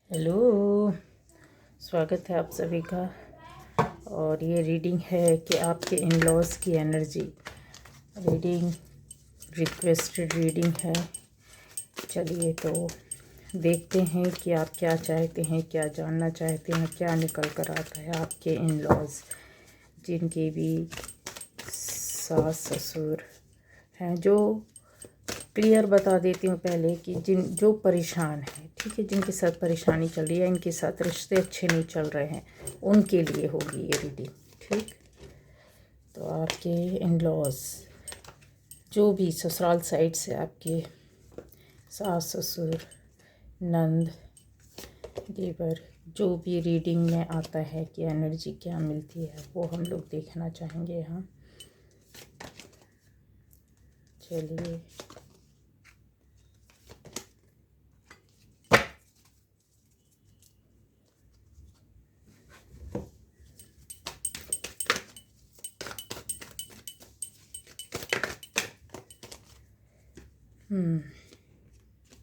Hello, स्वागत है आप सभी का। और ये रीडिंग है कि आपके इन लॉज की एनर्जी। रीडिंग रिक्वेस्टेड रीडिंग है। चलिए तो देखते हैं कि आप क्या चाहते हैं, क्या जानना चाहते हैं, क्या निकल कर आता है आपके इन लॉज, जिनके भी सास ससुर हैं। जो क्लियर बता देती हूँ पहले कि जो परेशान है, ठीक है, जिनके साथ परेशानी चल रही है, इनके साथ रिश्ते अच्छे नहीं चल रहे हैं, उनके लिए होगी ये रीडिंग। ठीक, तो आपके इन लॉज, जो भी ससुराल साइड से आपके सास ससुर नंद देवर, जो भी रीडिंग में आता है कि एनर्जी क्या मिलती है, वो हम लोग देखना चाहेंगे यहाँ। चलिए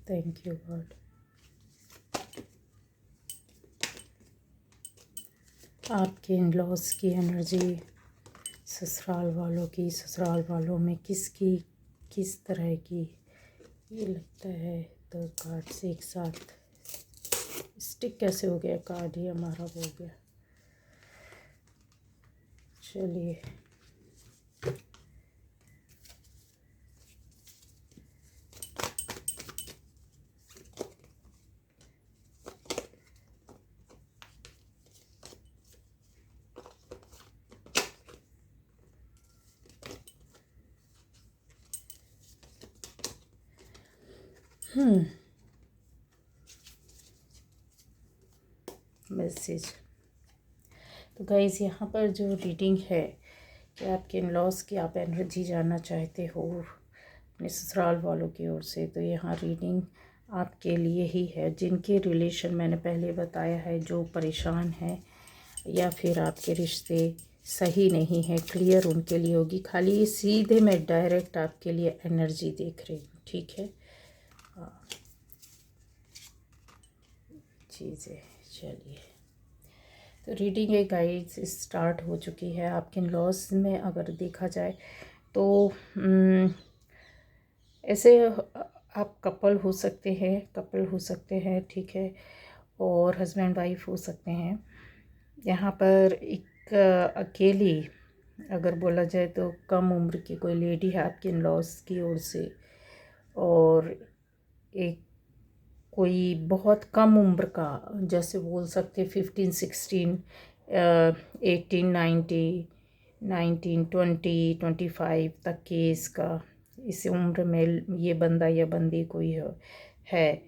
थैंक यू गॉड। आपके इन लॉज की एनर्जी ससुराल वालों की, ससुराल वालों में किसकी किस तरह की, ये लगता है। तो कार्ड से एक साथ स्टिक कैसे हो गया, कार्ड ही हमारा हो गया। चलिए मैसेज। तो गाइस, यहाँ पर जो रीडिंग है कि आपके इन लॉज की आप एनर्जी जानना चाहते हो अपने ससुराल वालों की ओर से, तो यहाँ रीडिंग आपके लिए ही है। जिनके रिलेशन मैंने पहले बताया है, जो परेशान है या फिर आपके रिश्ते सही नहीं है, क्लियर उनके लिए होगी। खाली ये सीधे मैं डायरेक्ट आपके लिए एनर्जी देख रही हूँ, ठीक है। चीज़ें, चलिए तो रीडिंग एक गाइड स्टार्ट हो चुकी है। आपके लॉस में अगर देखा जाए तो ऐसे आप कपल हो सकते हैं, ठीक है, और हस्बैंड वाइफ हो सकते हैं। यहाँ पर एक अकेली, अगर बोला जाए तो कम उम्र की कोई लेडी है आपके इन लॉस की ओर से, और एक कोई बहुत कम उम्र का, जैसे बोल सकते 15, 16, 18, 19, 20, 25 तक के इसका, इस उम्र में ये बंदा या बंदी कोई है,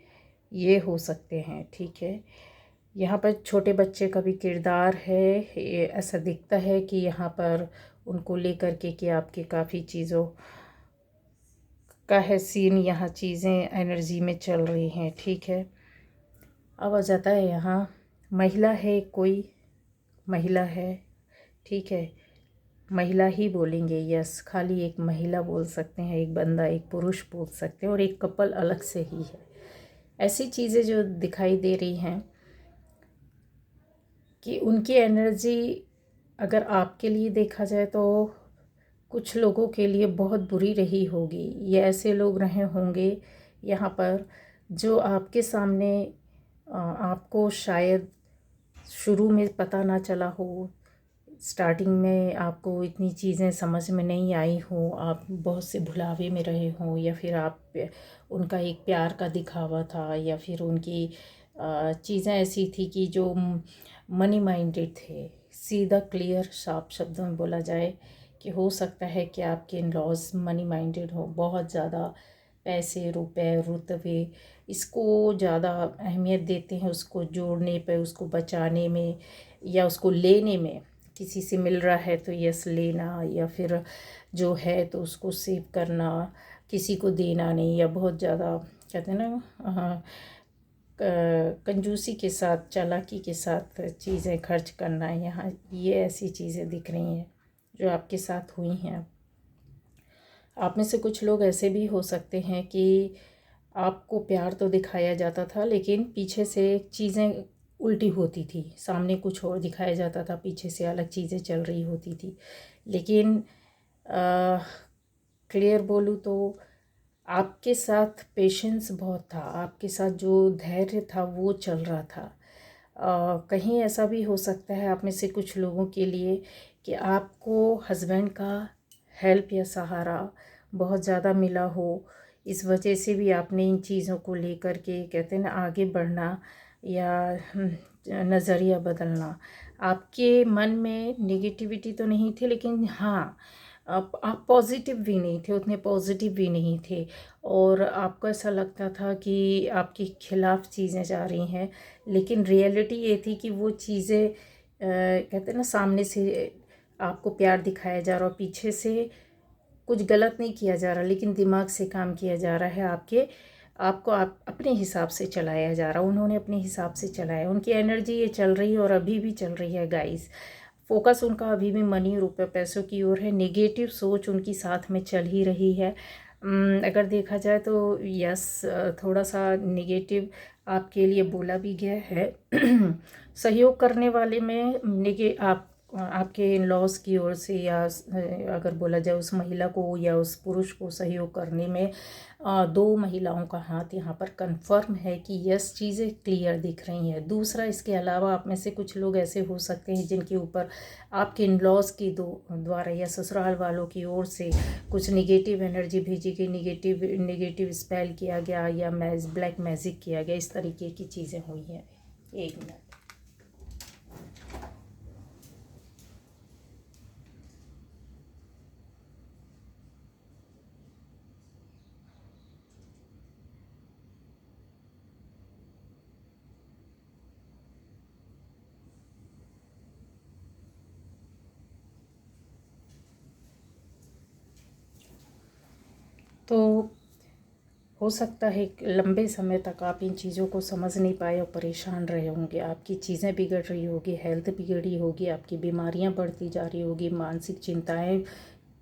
ये हो सकते हैं, ठीक है। यहाँ पर छोटे बच्चे का भी किरदार है। ऐसा दिखता है कि यहाँ पर उनको लेकर के कि आपके काफ़ी चीज़ों का है सीन, यहाँ चीज़ें एनर्जी में चल रही हैं, ठीक है। अब आ जाता है यहाँ महिला है, कोई महिला है, ठीक है, महिला ही बोलेंगे, यस, खाली एक महिला बोल सकते हैं, एक बंदा, एक पुरुष बोल सकते हैं, और एक कपल अलग से ही है। ऐसी चीज़ें जो दिखाई दे रही हैं कि उनकी एनर्जी अगर आपके लिए देखा जाए तो कुछ लोगों के लिए बहुत बुरी रही होगी। ये ऐसे लोग रहे होंगे यहाँ पर जो आपके सामने, आपको शायद शुरू में पता ना चला हो, स्टार्टिंग में आपको इतनी चीज़ें समझ में नहीं आई हो, आप बहुत से भुलावे में रहे हों, या फिर आप उनका एक प्यार का दिखावा था, या फिर उनकी चीज़ें ऐसी थी कि जो मनी माइंडेड थे। सीधा क्लियर साफ शब्दों में बोला जाए कि हो सकता है कि आपके इन लॉज मनी माइंडेड हो, बहुत ज़्यादा पैसे, रुपए, रुतबे, इसको ज़्यादा अहमियत देते हैं, उसको जोड़ने पे, उसको बचाने में या उसको लेने में। किसी से मिल रहा है तो यस लेना, या फिर जो है तो उसको सेव करना, किसी को देना नहीं, या बहुत ज़्यादा कहते हैं ना कंजूसी के साथ, चालाकी के साथ चीज़ें खर्च करना है। यहाँ ये ऐसी चीज़ें दिख रही हैं जो आपके साथ हुई हैं। आप में से कुछ लोग ऐसे भी हो सकते हैं कि आपको प्यार तो दिखाया जाता था, लेकिन पीछे से चीज़ें उल्टी होती थी। सामने कुछ और दिखाया जाता था, पीछे से अलग चीज़ें चल रही होती थी। लेकिन क्लियर बोलूँ तो आपके साथ पेशेंस बहुत था, आपके साथ जो धैर्य था वो चल रहा था। कहीं ऐसा भी हो सकता है आप में से कुछ लोगों के लिए कि आपको हस्बैंड का हेल्प या सहारा बहुत ज़्यादा मिला हो, इस वजह से भी आपने इन चीज़ों को लेकर के कहते हैं ना आगे बढ़ना या नज़रिया बदलना। आपके मन में नेगेटिविटी तो नहीं थी, लेकिन हाँ आप पॉजिटिव भी नहीं थे, उतने पॉजिटिव भी नहीं थे, और आपको ऐसा लगता था कि आपके खिलाफ चीज़ें जा रही हैं। लेकिन रियलिटी ये थी कि वो चीज़ें कहते हैं ना सामने से आपको प्यार दिखाया जा रहा और पीछे से कुछ गलत नहीं किया जा रहा, लेकिन दिमाग से काम किया जा रहा है। आपको आप अपने हिसाब से चलाया जा रहा, उन्होंने अपने हिसाब से चलाया, उनकी एनर्जी ये चल रही है और अभी भी चल रही है गाइस। फोकस उनका अभी भी मनी, रुपये, पैसों की ओर है। नेगेटिव सोच उनकी साथ में चल ही रही है। अगर देखा जाए तो यस, थोड़ा सा नेगेटिव आपके लिए बोला भी गया है। सहयोग करने वाले में आपके इन लॉज की ओर से, या अगर बोला जाए उस महिला को या उस पुरुष को सहयोग करने में दो महिलाओं का हाथ यहाँ पर कंफर्म है कि यस, चीज़ें क्लियर दिख रही हैं। दूसरा, इसके अलावा आप में से कुछ लोग ऐसे हो सकते हैं जिनके ऊपर आपके इन लॉज की द्वारा या ससुराल वालों की ओर से कुछ निगेटिव एनर्जी भेजी गई, निगेटिव स्पेल किया गया या ब्लैक मैजिक किया गया, इस तरीके की चीज़ें हुई हैं। एक मिनट। तो हो सकता है कि लंबे समय तक आप इन चीज़ों को समझ नहीं पाए और परेशान रहे होंगे। आपकी चीज़ें बिगड़ रही होगी, हेल्थ बिगड़ी होगी, आपकी बीमारियां बढ़ती जा रही होगी, मानसिक चिंताएं,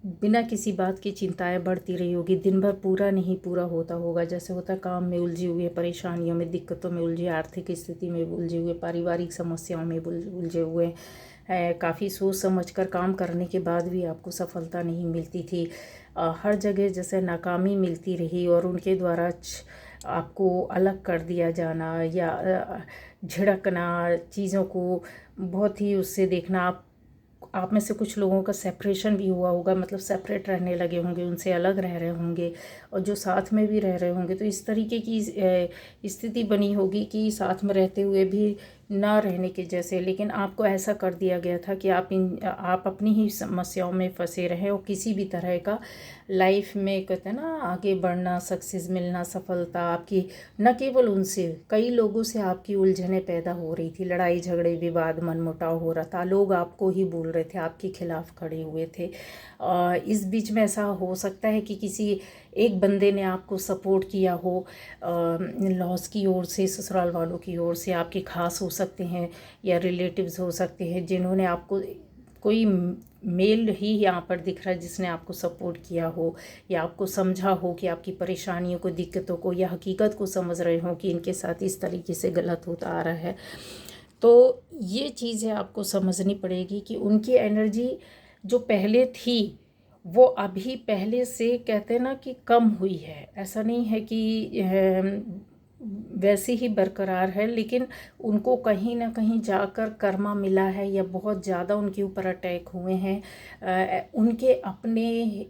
बिना किसी बात की चिंताएं बढ़ती रही होगी, दिन भर पूरा नहीं पूरा होता होगा। जैसे होता काम में उलझे हुए, परेशानियों में, दिक्कतों में उलझे, आर्थिक स्थिति में उलझे हुए, पारिवारिक समस्याओं में उलझे हुए है। काफ़ी सोच समझ कर काम करने के बाद भी आपको सफलता नहीं मिलती थी। हर जगह जैसे नाकामी मिलती रही और उनके द्वारा आपको अलग कर दिया जाना या झिड़कना, चीज़ों को बहुत ही उससे देखना। आप में से कुछ लोगों का सेपरेशन भी हुआ होगा, मतलब सेपरेट रहने लगे होंगे, उनसे अलग रह रहे होंगे, और जो साथ में भी रह रहे होंगे तो इस तरीके की स्थिति बनी होगी कि साथ में रहते हुए भी ना रहने के जैसे। लेकिन आपको ऐसा कर दिया गया था कि आप अपनी ही समस्याओं में फंसे रहें और किसी भी तरह का लाइफ में कहते हैं ना आगे बढ़ना, सक्सेस मिलना, सफलता आपकी न केवल उनसे, कई लोगों से आपकी उलझनें पैदा हो रही थी, लड़ाई झगड़े विवाद मनमुटाव हो रहा था, लोग आपको ही बोल रहे थे, आपके खिलाफ खड़े हुए थे। इस बीच में ऐसा हो सकता है कि किसी एक बंदे ने आपको सपोर्ट किया हो, लॉस की ओर से, ससुराल वालों की ओर से, आपके खास हो सकते हैं या रिलेटिव्स हो सकते हैं, जिन्होंने आपको, कोई मेल ही यहाँ पर दिख रहा है जिसने आपको सपोर्ट किया हो या आपको समझा हो कि आपकी परेशानियों को, दिक्कतों को या हकीकत को समझ रहे हो कि इनके साथ इस तरीके से गलत होता आ रहा है। तो ये चीज़ें आपको समझनी पड़ेगी कि उनकी एनर्जी जो पहले थी वो अभी पहले से कहते हैं ना कि कम हुई है। ऐसा नहीं है कि वैसी ही बरकरार है, लेकिन उनको कहीं ना कहीं जाकर कर्मा मिला है या बहुत ज़्यादा उनके ऊपर अटैक हुए हैं उनके अपने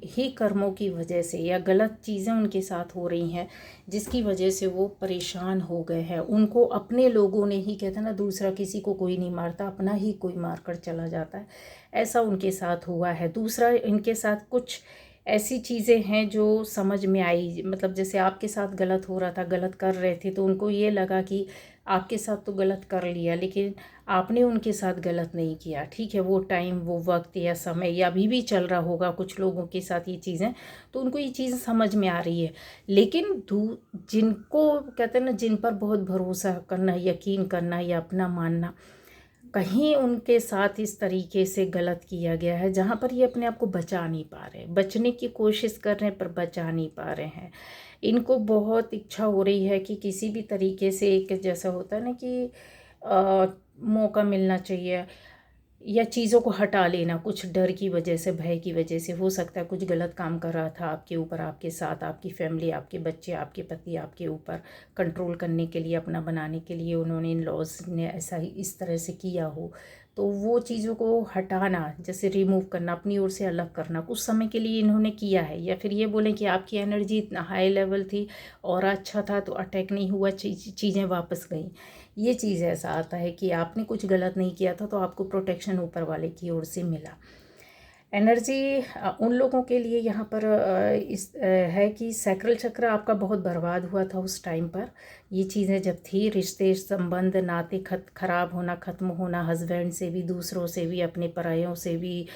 ही कर्मों की वजह से, या गलत चीज़ें उनके साथ हो रही हैं जिसकी वजह से वो परेशान हो गए हैं। उनको अपने लोगों ने ही, कहते हैं ना दूसरा किसी को कोई नहीं मारता, अपना ही कोई मार कर चला जाता है, ऐसा उनके साथ हुआ है। दूसरा, इनके साथ कुछ ऐसी चीज़ें हैं जो समझ में आई, मतलब जैसे आपके साथ गलत हो रहा था, गलत कर रहे थे, तो उनको ये लगा कि आपके साथ तो गलत कर लिया लेकिन आपने उनके साथ गलत नहीं किया। ठीक है, वो टाइम, वो वक्त या समय, या अभी भी चल रहा होगा कुछ लोगों के साथ ये चीज़ें, तो उनको ये चीज़ समझ में आ रही है। लेकिन जिनको कहते हैं ना, जिन पर बहुत भरोसा करना, यकीन करना या अपना मानना, कहीं उनके साथ इस तरीके से गलत किया गया है जहाँ पर ये अपने आप को बचा नहीं पा रहे, बचने की कोशिश कर रहे हैं पर बचा नहीं पा रहे हैं। इनको बहुत इच्छा हो रही है कि किसी भी तरीके से, एक जैसा होता है ना कि मौका मिलना चाहिए या चीज़ों को हटा लेना, कुछ डर की वजह से, भय की वजह से। हो सकता है कुछ गलत काम कर रहा था आपके ऊपर, आपके साथ, आपकी फैमिली, आपके बच्चे, आपके पति आपके ऊपर, कंट्रोल करने के लिए, अपना बनाने के लिए उन्होंने, इन लॉज ने ऐसा ही इस तरह से किया हो। तो वो चीज़ों को हटाना, जैसे रिमूव करना, अपनी ओर से अलग करना, कुछ समय के लिए इन्होंने किया है। या फिर ये बोलें कि आपकी एनर्जी इतना हाई लेवल थी और अच्छा था तो अटैक नहीं हुआ, चीज़ें वापस गई। ये चीज़ ऐसा आता है कि आपने कुछ गलत नहीं किया था तो आपको प्रोटेक्शन ऊपर वाले की ओर से मिला। एनर्जी उन लोगों के लिए यहाँ पर है कि सैक्रल चक्र आपका बहुत बर्बाद हुआ था उस टाइम पर। ये चीज़ें जब थी, रिश्ते संबंध नाते खराब होना, ख़त्म होना, हस्बैंड से भी, दूसरों से भी, अपने परायों से भी,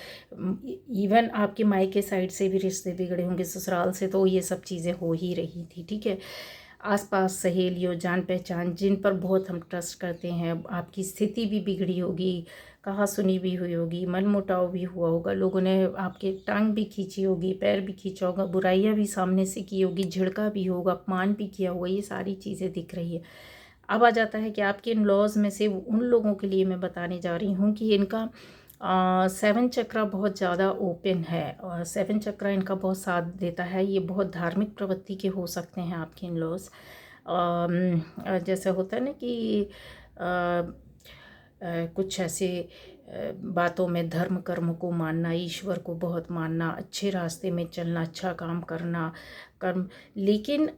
इवन आपके मायके साइड से भी रिश्ते बिगड़े होंगे, ससुराल से, तो ये सब चीज़ें हो ही रही थी। ठीक है, आसपास सहेलियों, जान पहचान, जिन पर बहुत हम ट्रस्ट करते हैं, आपकी स्थिति भी बिगड़ी होगी, कहा सुनी भी हुई होगी, मनमुटाव भी हुआ होगा, लोगों ने आपके टांग भी खींची होगी, पैर भी खींचा होगा, बुराइयां भी सामने से की होगी, झिड़का भी होगा, अपमान भी किया होगा, ये सारी चीज़ें दिख रही है। अब आ जाता है कि आपके इन लॉज में से उन लोगों के लिए मैं बताने जा रही हूँ कि इनका 7 चक्र बहुत ज़्यादा ओपन है और 7 चक्र इनका बहुत साथ देता है। ये बहुत धार्मिक प्रवृत्ति के हो सकते हैं आपके इन लॉज। जैसे होता है ना कि कुछ ऐसे बातों में धर्म कर्म को मानना, ईश्वर को बहुत मानना, अच्छे रास्ते में चलना, अच्छा काम करना, कर्म। लेकिन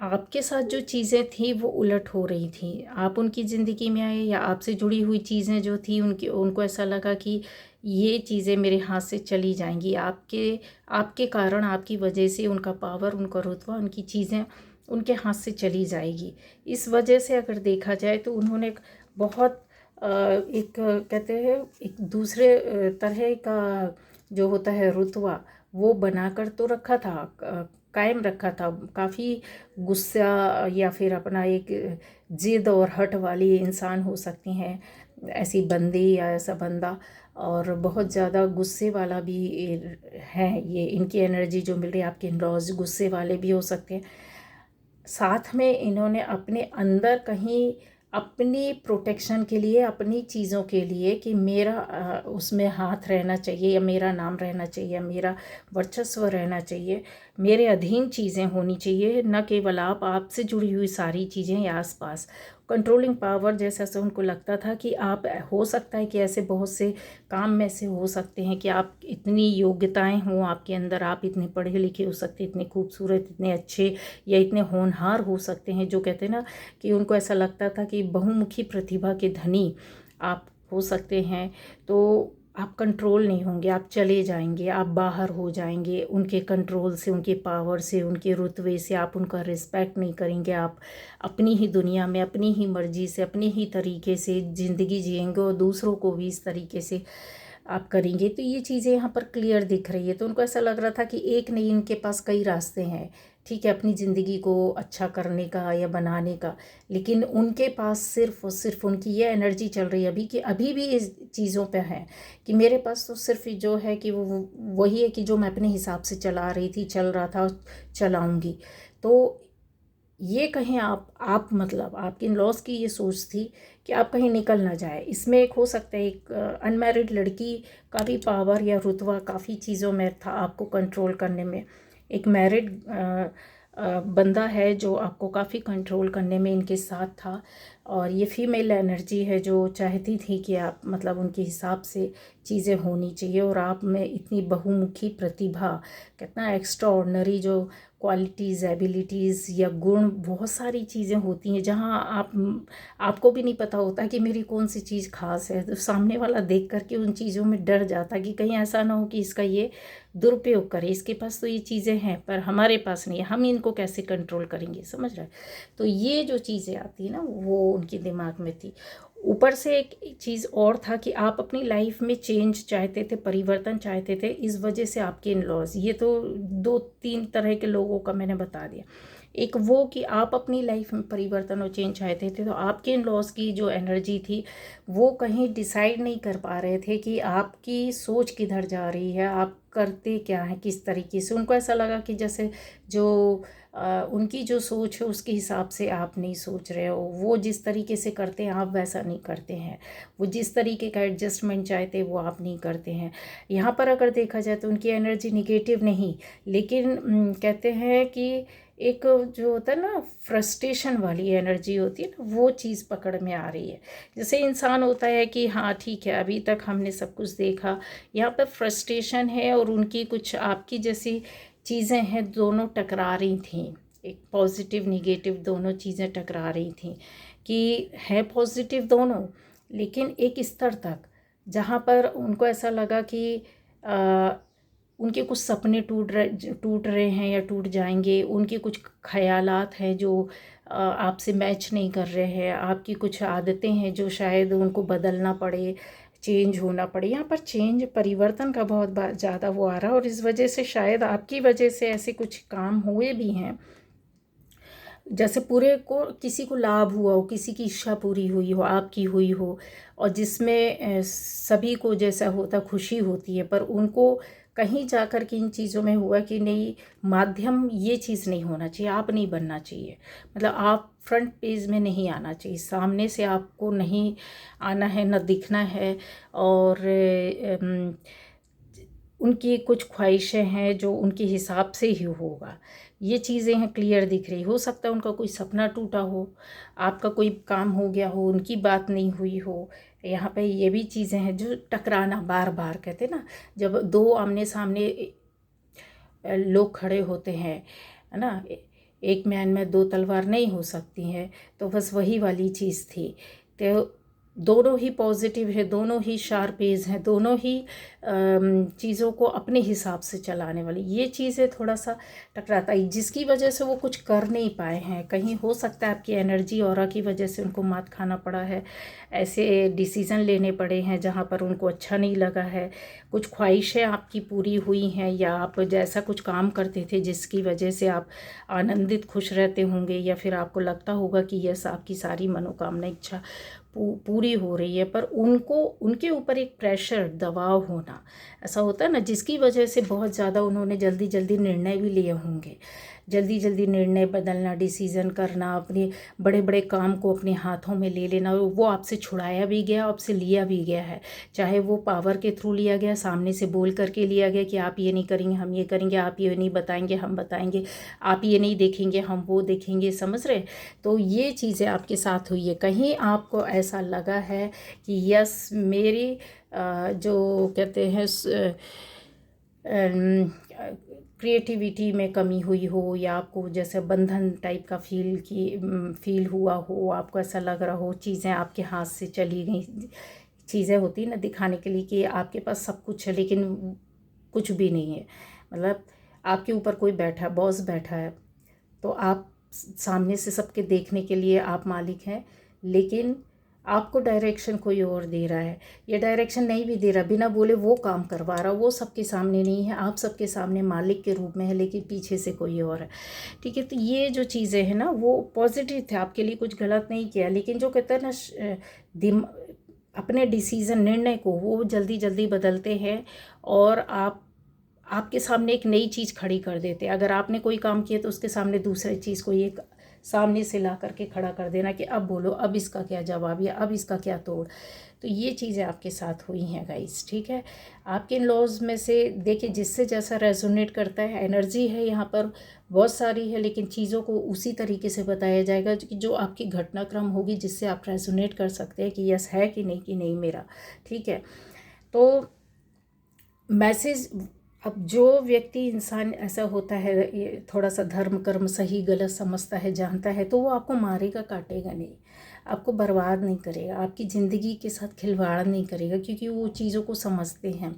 आपके साथ जो चीज़ें थी वो उलट हो रही थी। आप उनकी ज़िंदगी में आए या आपसे जुड़ी हुई चीज़ें जो थी, उनको ऐसा लगा कि ये चीज़ें मेरे हाथ से चली जाएंगी, आपके आपके कारण, आपकी वजह से उनका पावर, उनका रुतबा, उनकी चीज़ें उनके हाथ से चली जाएगी। इस वजह से अगर देखा जाए तो उन्होंने बहुत एक कहते हैं एक दूसरे तरह का जो होता है रुतबा, वो बनाकर तो रखा था, कायम रखा था। काफ़ी गुस्सा या फिर अपना एक जिद और हट वाली इंसान हो सकती हैं ऐसी बंदी या ऐसा बंदा, और बहुत ज़्यादा गुस्से वाला भी है। ये इनकी एनर्जी जो मिल रही है, आपके इन-लॉज गुस्से वाले भी हो सकते हैं। साथ में इन्होंने अपने अंदर कहीं अपनी प्रोटेक्शन के लिए, अपनी चीज़ों के लिए कि मेरा उसमें हाथ रहना चाहिए या मेरा नाम रहना चाहिए या मेरा वर्चस्व रहना चाहिए, मेरे अधीन चीज़ें होनी चाहिए, न केवल आपसे जुड़ी हुई सारी चीज़ें या आसपास। कंट्रोलिंग पावर जैसा से उनको लगता था कि आप, हो सकता है कि ऐसे बहुत से काम में से हो सकते हैं कि आप इतनी योग्यताएं हों आपके अंदर, आप इतने पढ़े लिखे हो सकते, इतने खूबसूरत, इतने अच्छे या इतने होनहार हो सकते हैं, जो कहते हैं ना कि उनको ऐसा लगता था कि बहुमुखी प्रतिभा के धनी आप हो सकते हैं। तो आप कंट्रोल नहीं होंगे, आप चले जाएंगे, आप बाहर हो जाएंगे उनके कंट्रोल से, उनके पावर से, उनके रुतबे से। आप उनका रिस्पेक्ट नहीं करेंगे, आप अपनी ही दुनिया में, अपनी ही मर्जी से, अपने ही तरीके से ज़िंदगी जिएंगे और दूसरों को भी इस तरीके से आप करेंगे। तो ये चीज़ें यहाँ पर क्लियर दिख रही है। तो उनको ऐसा लग रहा था कि एक नहीं, इनके पास कई रास्ते हैं, ठीक है, अपनी ज़िंदगी को अच्छा करने का या बनाने का। लेकिन उनके पास सिर्फ और सिर्फ उनकी ये एनर्जी चल रही है अभी, कि अभी भी इस चीज़ों पे है कि मेरे पास तो सिर्फ जो है कि वो वही है कि जो मैं अपने हिसाब से चला रही थी, चल रहा था, चलाऊंगी। तो ये कहीं आप मतलब आपके इन लॉज की ये सोच थी कि आप कहीं निकल ना जाए। इसमें एक हो सकता है एक अनमैरिड लड़की का भी पावर या रुतबा काफ़ी चीज़ों में था आपको कंट्रोल करने में। एक मैरिड बंदा है जो आपको काफ़ी कंट्रोल करने में इनके साथ था। और ये फीमेल एनर्जी है जो चाहती थी कि आप मतलब उनके हिसाब से चीज़ें होनी चाहिए। और आप में इतनी बहुमुखी प्रतिभा, कितना एक्स्ट्रा ऑर्डनरी जो क्वालिटीज़, एबिलिटीज़ या गुण, बहुत सारी चीज़ें होती हैं जहाँ आपको भी नहीं पता होता कि मेरी कौन सी चीज़ खास है। तो सामने वाला देख करके उन चीज़ों में डर जाता कि कहीं ऐसा ना हो कि इसका ये दुरुपयोग करे, इसके पास तो ये चीज़ें हैं पर हमारे पास नहीं है, हम इनको कैसे कंट्रोल करेंगे, समझ रहे हैं। तो ये जो चीज़ें आती है ना, वो उनके दिमाग में थी। ऊपर से एक चीज़ और था कि आप अपनी लाइफ में चेंज चाहते थे, परिवर्तन चाहते थे, इस वजह से आपके इन लॉज, ये तो 2-3 तरह के लोगों का मैंने बता दिया। एक वो कि आप अपनी लाइफ में परिवर्तन और चेंज चाहते थे, तो आपके इन लॉज की जो एनर्जी थी वो कहीं डिसाइड नहीं कर पा रहे थे कि आपकी सोच किधर जा रही है, आप करते क्या हैं, किस तरीके से। उनको ऐसा लगा कि जैसे जो उनकी जो सोच है उसके हिसाब से आप नहीं सोच रहे हो, वो जिस तरीके से करते हैं आप वैसा नहीं करते हैं, वो जिस तरीके का एडजस्टमेंट चाहते हैं वो आप नहीं करते हैं। यहाँ पर अगर देखा जाए तो उनकी एनर्जी निगेटिव नहीं, लेकिन कहते हैं कि एक जो होता है ना फ्रस्ट्रेशन वाली एनर्जी होती है ना, वो चीज़ पकड़ में आ रही है। जैसे इंसान होता है कि हाँ ठीक है अभी तक हमने सब कुछ देखा, यहाँ पर फ्रस्ट्रेशन है और उनकी कुछ आपकी जैसी चीज़ें हैं, दोनों टकरा रही थी, एक पॉजिटिव निगेटिव दोनों चीज़ें टकरा रही थी कि है पॉजिटिव दोनों, लेकिन एक स्तर तक जहाँ पर उनको ऐसा लगा कि उनके कुछ सपने टूट रहे हैं या टूट जाएंगे, उनके कुछ ख़यालात हैं जो आपसे मैच नहीं कर रहे हैं, आपकी कुछ आदतें हैं जो शायद उनको बदलना पड़े, चेंज होना पड़े। यहाँ पर चेंज परिवर्तन का बहुत ज़्यादा वो आ रहा है, और इस वजह से शायद आपकी वजह से ऐसे कुछ काम हुए भी हैं, जैसे पूरे को किसी को लाभ हुआ हो, किसी की इच्छा पूरी हुई हो, आपकी हुई हो, और जिसमें सभी को जैसा होता खुशी होती है, पर उनको कहीं जाकर के इन चीज़ों में हुआ कि नहीं, माध्यम ये चीज़ नहीं होना चाहिए, आप नहीं बनना चाहिए, मतलब आप फ्रंट पेज में नहीं आना चाहिए, सामने से आपको नहीं आना है, न दिखना है। और उनकी कुछ ख्वाहिशें हैं जो उनके हिसाब से ही होगा, ये चीज़ें हैं क्लियर दिख रही। हो सकता है उनका कोई सपना टूटा हो, आपका कोई काम हो गया हो, उनकी बात नहीं हुई हो। यहाँ पे ये भी चीज़ें हैं जो टकराना, बार बार कहते हैं ना, जब दो आमने सामने लोग खड़े होते हैं, है ना, एक म्यान में दो तलवार नहीं हो सकती हैं, तो बस वही वाली चीज़ थी। तो दोनों ही पॉजिटिव है, दोनों ही शार्प एज हैं, दोनों ही चीज़ों को अपने हिसाब से चलाने वाली, ये चीज़ें थोड़ा सा टकराता है, जिसकी वजह से वो कुछ कर नहीं पाए हैं। कहीं हो सकता है आपकी एनर्जी ऑरा की वजह से उनको मात खाना पड़ा है, ऐसे डिसीज़न लेने पड़े हैं जहाँ पर उनको अच्छा नहीं लगा है, कुछ ख्वाहिशें आपकी पूरी हुई हैं, या आप जैसा कुछ काम करते थे जिसकी वजह से आप आनंदित खुश रहते होंगे, या फिर आपको लगता होगा कि यस आपकी सारी मनोकामना इच्छा पूरी हो रही है, पर उनको उनके ऊपर एक प्रेशर दबाव होना ऐसा होता है ना, जिसकी वजह से बहुत ज़्यादा उन्होंने जल्दी जल्दी निर्णय भी लिए होंगे, जल्दी जल्दी निर्णय बदलना, डिसीज़न करना, अपने बड़े बड़े काम को अपने हाथों में ले लेना, वो आपसे छुड़ाया भी गया, आपसे लिया भी गया है, चाहे वो पावर के थ्रू लिया गया, सामने से बोल करके लिया गया कि आप ये नहीं करेंगे हम ये करेंगे, आप ये नहीं बताएंगे हम बताएंगे, आप ये नहीं देखेंगे हम वो देखेंगे, समझ रहे। तो ये चीज़ें आपके साथ हुई है, कहीं आपको ऐसा लगा है कि यस मेरी जो कहते हैं क्रिएटिविटी में कमी हुई हो, या आपको जैसे बंधन टाइप का फील हुआ हो, आपको ऐसा लग रहा हो चीज़ें आपके हाथ से चली गई, चीज़ें होती ना दिखाने के लिए कि आपके पास सब कुछ है लेकिन कुछ भी नहीं है, मतलब आपके ऊपर कोई बैठा है, बॉस बैठा है, तो आप सामने से सबके देखने के लिए आप मालिक हैं, लेकिन आपको डायरेक्शन कोई और दे रहा है, ये डायरेक्शन नहीं भी दे रहा, बिना बोले वो काम करवा रहा, वो सबके सामने नहीं है, आप सबके सामने मालिक के रूप में है, लेकिन पीछे से कोई और है। ठीक है, तो ये जो चीज़ें हैं ना वो पॉजिटिव थे, आपके लिए कुछ गलत नहीं किया, लेकिन जो कहते हैं ना अपने डिसीज़न निर्णय को वो जल्दी जल्दी बदलते हैं, और आपके सामने एक नई चीज़ खड़ी कर देते हैं। अगर आपने कोई काम किया तो उसके सामने दूसरी चीज़ को एक सामने से ला करके खड़ा कर देना कि अब बोलो, अब इसका क्या जवाब, या अब इसका क्या तोड़। तो ये चीज़ें आपके साथ हुई हैं गाइस, ठीक है। आपके इन लॉज में से देखिए जिससे जैसा रेजोनेट करता है, एनर्जी है यहाँ पर बहुत सारी है, लेकिन चीज़ों को उसी तरीके से बताया जाएगा कि जो आपकी घटनाक्रम होगी जिससे आप रेजोनेट कर सकते हैं कि यस है कि नहीं मेरा, ठीक है। तो मैसेज, अब जो व्यक्ति इंसान ऐसा होता है, ये थोड़ा सा धर्म कर्म सही गलत समझता है, जानता है, तो वो आपको मारेगा काटेगा नहीं, आपको बर्बाद नहीं करेगा, आपकी ज़िंदगी के साथ खिलवाड़ नहीं करेगा, क्योंकि वो चीज़ों को समझते हैं,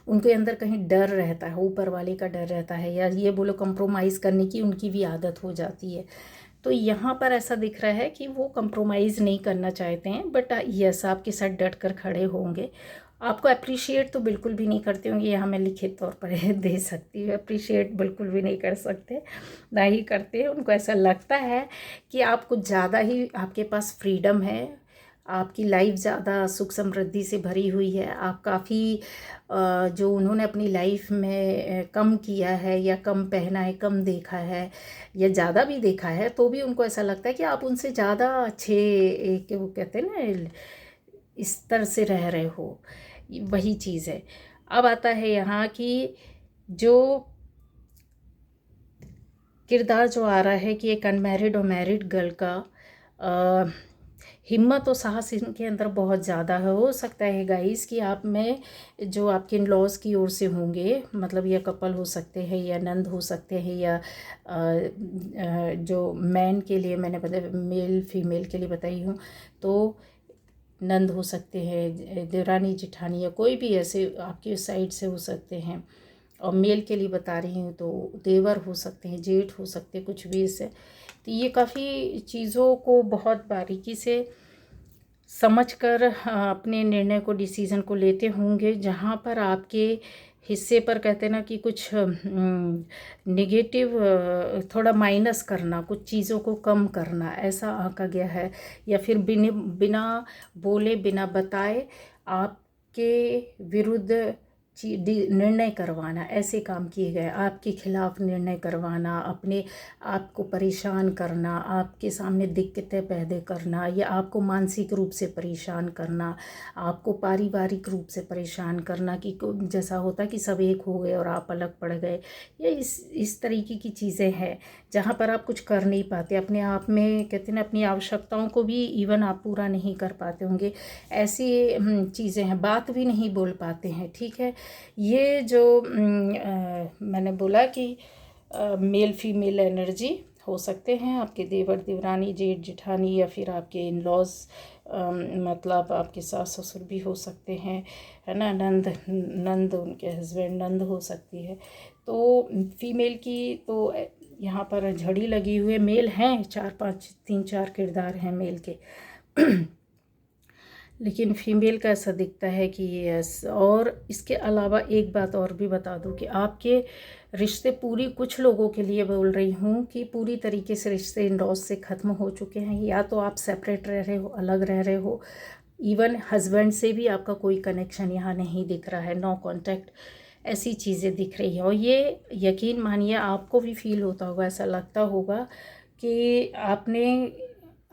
उनके अंदर कहीं डर रहता है, ऊपर वाले का डर रहता है, या ये बोलो कंप्रोमाइज़ करने की उनकी भी आदत हो जाती है। तो यहाँ पर ऐसा दिख रहा है कि वो कंप्रोमाइज़ नहीं करना चाहते हैं, बट यस आपके साथ डट कर खड़े होंगे, आपको अप्रिशिएट तो बिल्कुल भी नहीं करते होंगे, यहाँ मैं लिखित तौर पर दे सकती हूँ। अप्रिशिएट बिल्कुल भी नहीं कर सकते, ना ही करते। उनको ऐसा लगता है कि आप कुछ ज़्यादा ही, आपके पास फ्रीडम है, आपकी लाइफ ज़्यादा सुख समृद्धि से भरी हुई है। आप काफ़ी जो उन्होंने अपनी लाइफ में कम किया है या कम पहना है, कम देखा है या ज़्यादा भी देखा है, तो भी उनको ऐसा लगता है कि आप उनसे ज़्यादा अच्छे, एक वो कहते हैं ना, स्तर से रह रहे हो। वही चीज़ है। अब आता है यहाँ की जो किरदार जो आ रहा है कि एक अनमैरिड और मैरिड गर्ल का हिम्मत और साहस इनके अंदर बहुत ज़्यादा है। हो सकता है गाइस कि आप में जो आपके इन लॉज की ओर से होंगे, मतलब ये कपल हो सकते हैं या नंद हो सकते हैं, या जो मैन के लिए मैंने बताया, मेल फीमेल के लिए बताई हूँ, तो नंद हो सकते हैं, देवरानी जिठानी, या कोई भी ऐसे आपकी साइड से हो सकते हैं। और मेल के लिए बता रही हूँ तो देवर हो सकते हैं, जेठ हो सकते हैं, कुछ भी इससे। तो ये काफ़ी चीज़ों को बहुत बारीकी से समझकर अपने निर्णय को, डिसीज़न को लेते होंगे, जहाँ पर आपके हिस्से पर कहते हैं ना कि कुछ नेगेटिव, थोड़ा माइनस करना, कुछ चीज़ों को कम करना, ऐसा आंका गया है। या फिर बिना बोले, बिना बताए आपके विरुद्ध निर्णय करवाना, ऐसे काम किए गए। आपके खिलाफ निर्णय करवाना, अपने आप को परेशान करना, आपके सामने दिक्कतें पैदा करना, या आपको मानसिक रूप से परेशान करना, आपको पारिवारिक रूप से परेशान करना, कि जैसा होता कि सब एक हो गए और आप अलग पड़ गए, या इस तरीके की चीज़ें हैं जहाँ पर आप कुछ कर नहीं पाते। अपने आप में कहते हैं ना, अपनी आवश्यकताओं को भी इवन आप पूरा नहीं कर पाते होंगे। ऐसी चीज़ें हैं, बात भी नहीं बोल पाते हैं। ठीक है, ये जो मैंने बोला कि मेल फीमेल एनर्जी हो सकते हैं, आपके देवर देवरानी, जेठ जेठानी, या फिर आपके इन लॉज, मतलब आपके सास ससुर भी हो सकते हैं, है ना, नंद उनके हस्बैंड, नंद हो सकती है। तो फीमेल की तो यहाँ पर झड़ी लगी हुई है। मेल हैं 4-5, 3-4 किरदार हैं मेल के लेकिन फीमेल का ऐसा दिखता है कि यस। और इसके अलावा एक बात और भी बता दूं कि आपके रिश्ते पूरी, कुछ लोगों के लिए बोल रही हूँ कि पूरी तरीके से रिश्ते इन लॉज से ख़त्म हो चुके हैं। या तो आप सेपरेट रह रहे हो, अलग रह रहे हो, इवन हस्बैंड से भी आपका कोई कनेक्शन यहाँ नहीं दिख रहा है, नो कॉन्टैक्ट, ऐसी चीज़ें दिख रही हैं। और ये यकीन मानिए आपको भी फील होता होगा, ऐसा लगता होगा कि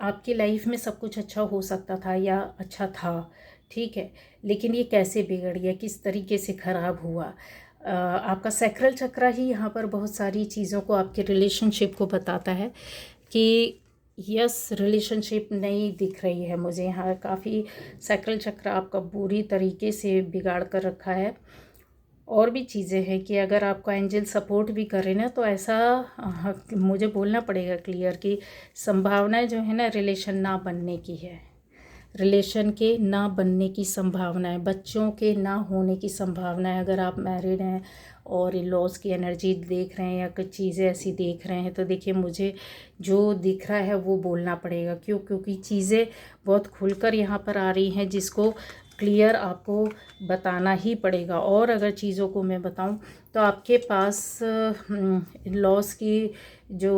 आपकी लाइफ में सब कुछ अच्छा हो सकता था या अच्छा था, ठीक है, लेकिन ये कैसे बिगड़ गया, किस तरीके से ख़राब हुआ। आपका सैक्रल चक्र ही यहाँ पर बहुत सारी चीज़ों को, आपके रिलेशनशिप को बताता है कि यस, रिलेशनशिप नहीं दिख रही है मुझे यहाँ। काफ़ी सैक्रल चक्र आपका बुरी तरीके से बिगाड़ कर रखा है। और भी चीज़ें हैं कि अगर आपको एंजल सपोर्ट भी करे ना, तो ऐसा मुझे बोलना पड़ेगा क्लियर कि संभावनाएं जो है ना रिलेशन ना बनने की है, रिलेशन के ना बनने की संभावना है, बच्चों के ना होने की संभावना है। अगर आप मैरिड हैं और इन लॉज की एनर्जी देख रहे हैं या कुछ चीज़ें ऐसी देख रहे हैं, तो देखिए मुझे जो दिख रहा है वो बोलना पड़ेगा। क्योंकि चीज़ें बहुत खुलकर यहाँ पर आ रही हैं, जिसको क्लियर आपको बताना ही पड़ेगा। और अगर चीज़ों को मैं बताऊं तो आपके पास लॉस की जो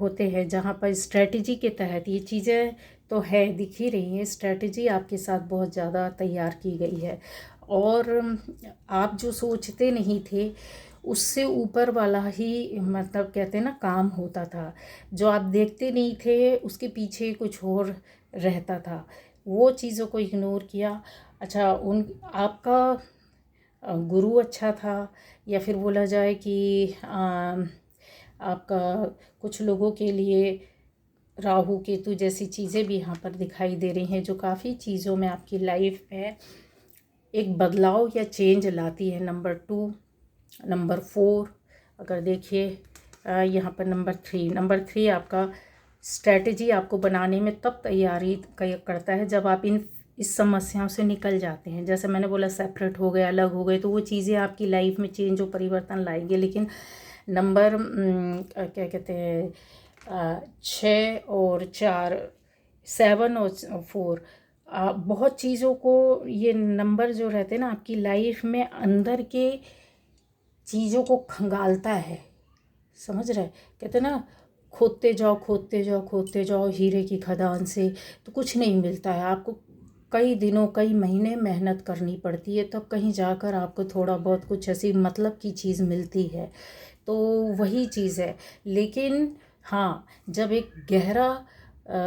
होते हैं, जहाँ पर स्ट्रेटजी के तहत ये चीज़ें तो है, दिख ही रही है, स्ट्रेटजी आपके साथ बहुत ज़्यादा तैयार की गई है। और आप जो सोचते नहीं थे उससे ऊपर वाला ही, मतलब कहते हैं ना, काम होता था। जो आप देखते नहीं थे उसके पीछे कुछ और रहता था, वो चीज़ों को इग्नोर किया। अच्छा, आपका गुरु अच्छा था, या फिर बोला जाए कि आपका कुछ लोगों के लिए राहु केतु जैसी चीज़ें भी यहाँ पर दिखाई दे रही हैं, जो काफ़ी चीज़ों में आपकी लाइफ में एक बदलाव या चेंज लाती है। नंबर 2, नंबर 4, अगर देखिए यहाँ पर नंबर 3 आपका स्ट्रेटजी आपको बनाने में तब तैयारी करता है जब आप इस समस्याओं से निकल जाते हैं। जैसे मैंने बोला, सेपरेट हो गए, अलग हो गए, तो वो चीज़ें आपकी लाइफ में चेंज और परिवर्तन लाएंगे। लेकिन नंबर क्या कहते हैं 6 और 4, 7 और 4, बहुत चीज़ों को, ये नंबर जो रहते हैं ना आपकी लाइफ में अंदर के चीज़ों को खंगालता है, समझ रहे? कहते ना, खोदते जाओ खोदते जाओ खोदते जाओ हीरे की खदान से, तो कुछ नहीं मिलता है आपको। कई दिनों कई महीने मेहनत करनी पड़ती है, तब कहीं जाकर आपको थोड़ा बहुत कुछ ऐसी मतलब की चीज़ मिलती है। तो वही चीज़ है। लेकिन हाँ, जब एक गहरा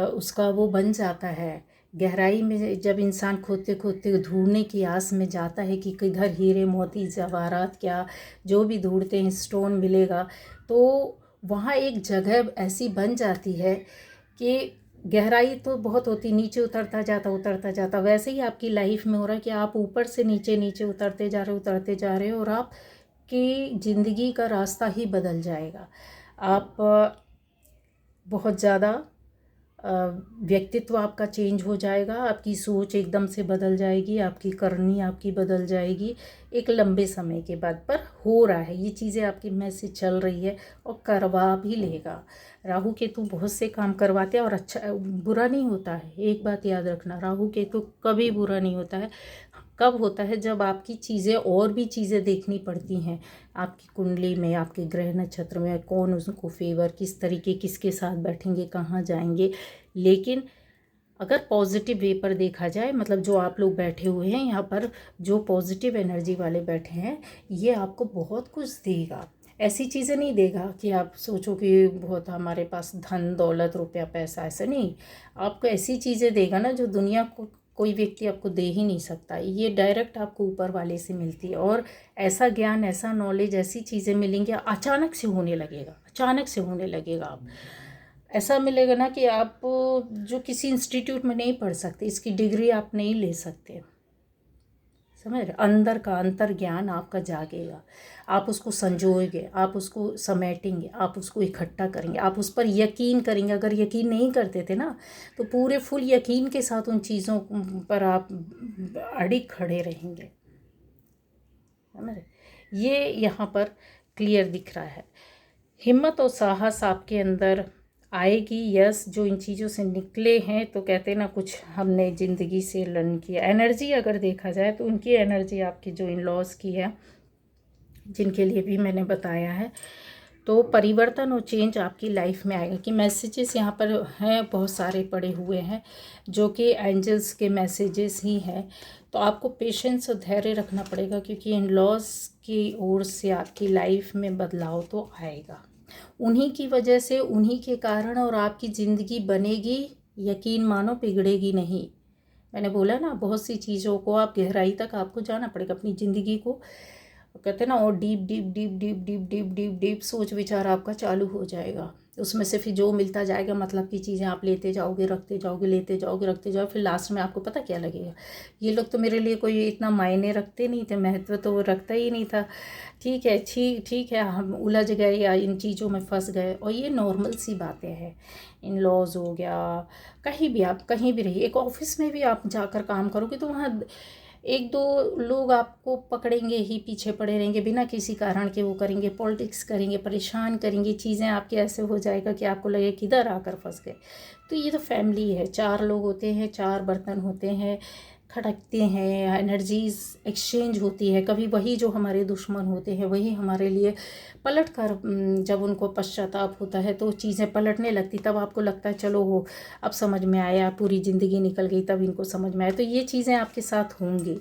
उसका वो बन जाता है, गहराई में जब इंसान खोदते खोदते ढूंढने की आस में जाता है कि किधर हीरे मोती जवाहरात क्या जो भी ढूंढते हैं स्टोन मिलेगा, तो वहाँ एक जगह ऐसी बन जाती है कि गहराई तो बहुत होती, नीचे उतरता जाता। वैसे ही आपकी लाइफ में हो रहा है कि आप ऊपर से नीचे नीचे उतरते जा रहे हो, और आपकी ज़िंदगी का रास्ता ही बदल जाएगा। आप बहुत ज़्यादा व्यक्तित्व आपका चेंज हो जाएगा, आपकी सोच एकदम से बदल जाएगी, आपकी करनी आपकी बदल जाएगी एक लंबे समय के बाद। पर हो रहा है, ये चीज़ें आपकी मैसेज चल रही है और करवा भी लेगा। राहु केतु बहुत से काम करवाते हैं और अच्छा बुरा नहीं होता है। एक बात याद रखना, राहु केतु कभी बुरा नहीं होता है। कब होता है? जब आपकी चीज़ें और भी चीज़ें देखनी पड़ती हैं आपकी कुंडली में, आपके ग्रह नक्षत्र में कौन उसको फेवर, किस तरीके, किसके साथ बैठेंगे, कहाँ जाएंगे। लेकिन अगर पॉजिटिव वे पर देखा जाए, मतलब जो आप लोग बैठे हुए हैं यहाँ पर, जो पॉजिटिव एनर्जी वाले बैठे हैं, ये आपको बहुत कुछ देगा। ऐसी चीज़ें नहीं देगा कि आप सोचो कि बहुत हमारे पास धन दौलत रुपया पैसा, ऐसा नहीं। आपको ऐसी चीज़ें देगा ना जो दुनिया को कोई व्यक्ति आपको दे ही नहीं सकता। ये डायरेक्ट आपको ऊपर वाले से मिलती है, और ऐसा ज्ञान, ऐसा नॉलेज, ऐसी चीज़ें मिलेंगी, अचानक से होने लगेगा, अचानक से होने लगेगा। आप ऐसा मिलेगा ना कि आप जो किसी इंस्टीट्यूट में नहीं पढ़ सकते, इसकी डिग्री आप नहीं ले सकते, समझ रहे? अंदर का अंतर ज्ञान आपका जागेगा, आप उसको संजोएंगे, आप उसको समेटेंगे, आप उसको इकट्ठा करेंगे, आप उस पर यकीन करेंगे। अगर यकीन नहीं करते थे ना, तो पूरे फुल यकीन के साथ उन चीज़ों पर आप अडिग खड़े रहेंगे, समझ रहे? ये यहाँ पर क्लियर दिख रहा है। हिम्मत और साहस आपके अंदर आएगी। यस, जो इन चीज़ों से निकले हैं, तो कहते हैं ना, कुछ हमने ज़िंदगी से लर्न किया। एनर्जी अगर देखा जाए तो उनकी एनर्जी आपकी जो इन लॉस की है, जिनके लिए भी मैंने बताया है, तो परिवर्तन और चेंज आपकी लाइफ में आएगा। कि मैसेजेस यहाँ पर हैं, बहुत सारे पड़े हुए हैं जो कि एंजल्स के मैसेजेस ही हैं। तो आपको पेशेंस और धैर्य रखना पड़ेगा, क्योंकि इन लॉस की ओर से आपकी लाइफ में बदलाव तो आएगा। उन्हीं की वजह से, उन्हीं के कारण, और आपकी ज़िंदगी बनेगी, यकीन मानो बिगड़ेगी नहीं। मैंने बोला ना, बहुत सी चीज़ों को आप गहराई तक आपको जाना पड़ेगा अपनी ज़िंदगी को, कहते हैं ना, और deep deep deep deep deep deep deep deep सोच विचार आपका चालू हो जाएगा। उसमें से फिर जो मिलता जाएगा, मतलब की चीज़ें आप लेते जाओगे, रखते जाओगे, लेते जाओगे, रखते जाओ, फिर लास्ट में आपको पता क्या लगेगा? ये लोग तो मेरे लिए कोई इतना मायने रखते नहीं थे, महत्व तो वो रखता ही नहीं था। ठीक है, ठीक है, हम उलझ गए या इन चीज़ों में फंस गए, और ये नॉर्मल सी बातें हैं। इन लॉज हो गया, कहीं भी आप कहीं भी रहिए, एक ऑफिस में भी आप जाकर काम करोगे तो वहाँ एक दो लोग आपको पकड़ेंगे ही, पीछे पड़े रहेंगे, बिना किसी कारण के वो करेंगे, पॉलिटिक्स करेंगे, परेशान करेंगे, चीज़ें आपके ऐसे हो जाएगा कि आपको लगे किधर आकर फंस गए। तो ये तो फैमिली है, चार लोग होते हैं, चार बर्तन होते हैं, खटकते हैं, एनर्जीज एक्सचेंज होती है। कभी वही जो हमारे दुश्मन होते हैं वही हमारे लिए पलट कर, जब उनको पश्चाताप होता है तो चीज़ें पलटने लगती, तब आपको लगता है चलो वो अब समझ में आया, पूरी ज़िंदगी निकल गई तब इनको समझ में आया। तो ये चीज़ें आपके साथ होंगी,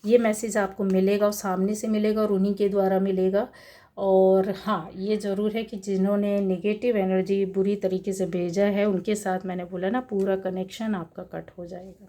ये मैसेज आपको मिलेगा, और सामने से मिलेगा और उन्हीं के द्वारा मिलेगा। और हाँ, ये ज़रूर है कि जिन्होंने नेगेटिव एनर्जी बुरी तरीके से भेजा है, उनके साथ मैंने बोला ना, पूरा कनेक्शन आपका कट हो जाएगा,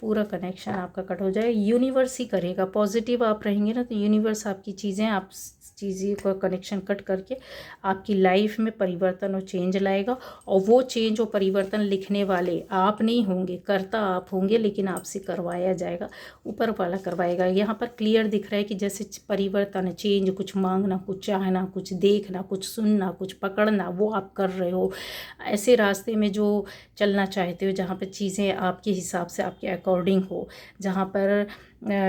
पूरा कनेक्शन आपका कट हो जाएगा। यूनिवर्स ही करेगा, पॉजिटिव आप रहेंगे ना, तो यूनिवर्स आपकी चीज़ें, आप चीज़ें का कनेक्शन कट करके आपकी लाइफ में परिवर्तन और चेंज लाएगा। और वो चेंज और परिवर्तन लिखने वाले आप नहीं होंगे, करता आप होंगे, लेकिन आपसे करवाया जाएगा, ऊपर वाला करवाएगा। यहाँ पर क्लियर दिख रहा है कि जैसे परिवर्तन, चेंज, कुछ मांगना, कुछ चाहना, कुछ देखना, कुछ सुनना, कुछ पकड़ना, वो आप कर रहे हो। ऐसे रास्ते में जो चलना चाहते हो, जहाँ पर चीज़ें आपके हिसाब से, आपके अकॉर्डिंग हो, जहाँ पर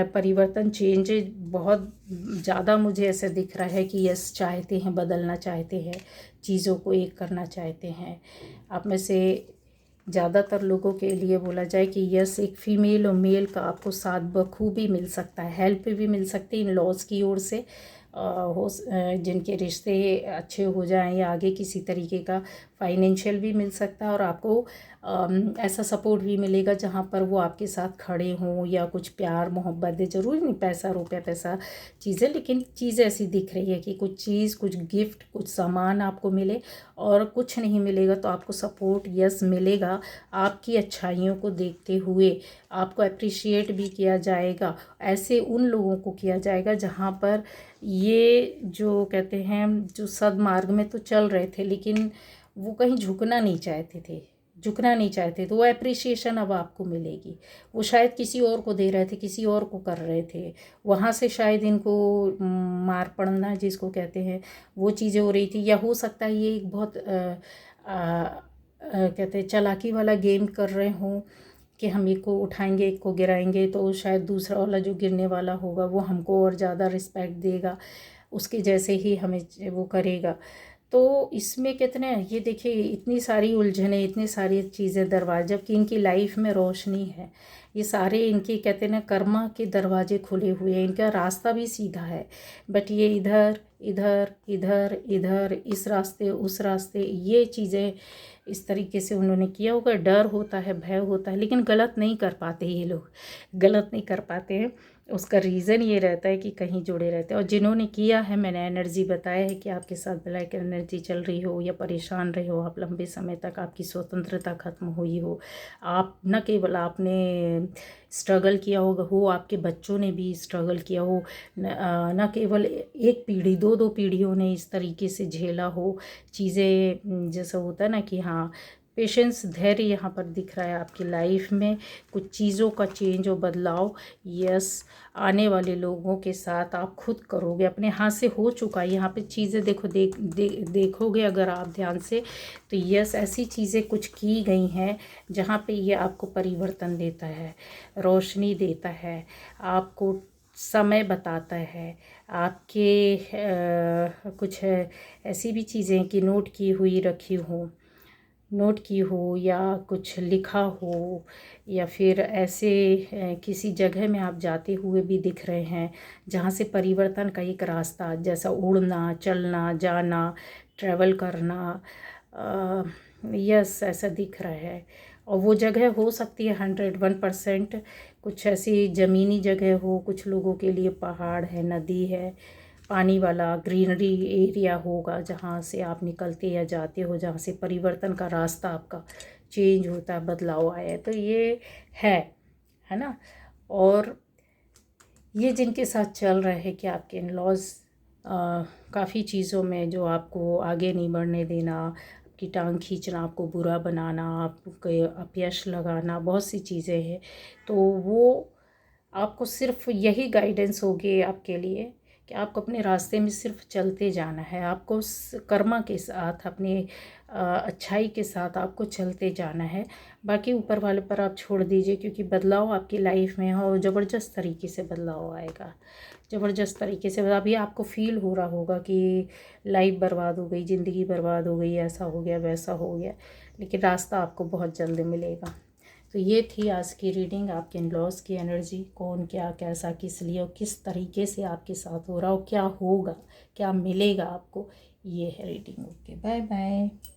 परिवर्तन, चेंज बहुत ज़्यादा मुझे ऐसा दिख रहा है कि यस, चाहते हैं, बदलना चाहते हैं, चीज़ों को एक करना चाहते हैं। आप में से ज़्यादातर लोगों के लिए बोला जाए कि यस, एक फ़ीमेल और मेल का आपको साथ बखूबी मिल सकता है, हेल्प भी मिल सकती है इन लॉज की ओर से। जिनके रिश्ते अच्छे हो जाएं या आगे किसी तरीके का फाइनेंशियल भी मिल सकता है, और आपको ऐसा सपोर्ट भी मिलेगा जहाँ पर वो आपके साथ खड़े हों, या कुछ प्यार मोहब्बत दे। ज़रूरी नहीं पैसा रुपया पैसा चीज़ें, लेकिन चीज़ ऐसी दिख रही है कि कुछ चीज़, कुछ गिफ्ट, कुछ सामान आपको मिले, और कुछ नहीं मिलेगा तो आपको सपोर्ट यस मिलेगा। आपकी अच्छाइयों को देखते हुए आपको अप्रिशिएट भी किया जाएगा। ऐसे उन लोगों को किया जाएगा जहाँ पर ये जो कहते हैं, जो सद्मार्ग में तो चल रहे थे लेकिन वो कहीं झुकना नहीं चाहते थे, तो वो अप्रिसिएशन अब आपको मिलेगी। वो शायद किसी और को दे रहे थे, किसी और को कर रहे थे, वहाँ से शायद इनको मार पड़ना जिसको कहते हैं वो चीज़ें हो रही थी। या हो सकता है ये एक बहुत कहते हैं चालाकी वाला गेम कर रहे हों कि हम एक को उठाएंगे, एक को गिराएंगे, तो शायद दूसरा वाला जो गिरने वाला होगा वो हमको और ज़्यादा रिस्पेक्ट देगा, उसके जैसे ही हमें वो करेगा। तो इसमें कितने, ये देखिए इतनी सारी उलझनें, इतनी सारी चीज़ें, दरवाजे, जबकि इनकी लाइफ में रोशनी है। ये सारे इनके कहते हैं ना कर्मा के दरवाजे खुले हुए हैं, इनका रास्ता भी सीधा है, बट ये इधर इधर इधर इधर, इस रास्ते उस रास्ते, ये चीज़ें इस तरीके से उन्होंने किया होगा। डर होता है, भय होता है, लेकिन गलत नहीं कर पाते ये लोग, गलत नहीं कर पाते हैं। उसका रीज़न ये रहता है कि कहीं जुड़े रहते हैं। और जिन्होंने किया है, मैंने एनर्जी बताया है कि आपके साथ ब्लैक एनर्जी चल रही हो या परेशान रहे हो आप लंबे समय तक, आपकी स्वतंत्रता ख़त्म हुई हो, आप न केवल आपने स्ट्रगल किया हो, आपके बच्चों ने भी स्ट्रगल किया हो, न केवल एक पीढ़ी, दो दो पीढ़ियों ने इस तरीके से झेला हो चीज़ें। जैसा होता है ना कि हाँ, पेशेंस, धैर्य यहाँ पर दिख रहा है आपकी लाइफ में। कुछ चीज़ों का चेंज और बदलाव यस आने वाले लोगों के साथ आप खुद करोगे, अपने हाथ से हो चुका है। यहाँ पे चीज़ें देखो, देखोगे अगर आप ध्यान से, तो यस ऐसी चीज़ें कुछ की गई हैं जहाँ पे ये आपको परिवर्तन देता है, रोशनी देता है, आपको समय बताता है। आपके कुछ ऐसी भी चीज़ें कि नोट की हो या कुछ लिखा हो, या फिर ऐसे किसी जगह में आप जाते हुए भी दिख रहे हैं जहाँ से परिवर्तन का एक रास्ता, जैसा उड़ना, चलना, जाना, ट्रैवल करना, यस ऐसा दिख रहा है। और वो जगह हो सकती है 101% कुछ ऐसी ज़मीनी जगह हो, कुछ लोगों के लिए पहाड़ है, नदी है, पानी वाला ग्रीनरी एरिया होगा जहाँ से आप निकलते या जाते हो, जहाँ से परिवर्तन का रास्ता आपका चेंज होता है, बदलाव आया है। तो ये है ना। और ये जिनके साथ चल रहा है कि आपके इन लॉज काफ़ी चीज़ों में जो आपको आगे नहीं बढ़ने देना, आपकी टांग खींचना, आपको बुरा बनाना, आपको अपयश लगाना, बहुत सी चीज़ें हैं। तो वो आपको सिर्फ यही गाइडेंस होगी आपके लिए कि आपको अपने रास्ते में सिर्फ चलते जाना है। आपको कर्मा के साथ, अपने अच्छाई के साथ आपको चलते जाना है। बाकी ऊपर वाले पर आप छोड़ दीजिए, क्योंकि बदलाव आपकी लाइफ में है और ज़बरदस्त तरीके से बदलाव आएगा, ज़बरदस्त तरीके से। अभी आपको फील हो रहा होगा कि लाइफ बर्बाद हो गई, ज़िंदगी बर्बाद हो गई, ऐसा हो गया वैसा हो गया, लेकिन रास्ता आपको बहुत जल्दी मिलेगा। तो ये थी आज की रीडिंग, आपके इन लॉज की एनर्जी, कौन क्या कैसा किस लिए और किस तरीके से आपके साथ हो रहा हो, क्या होगा, क्या मिलेगा आपको, ये है रीडिंग। Okay, bye bye.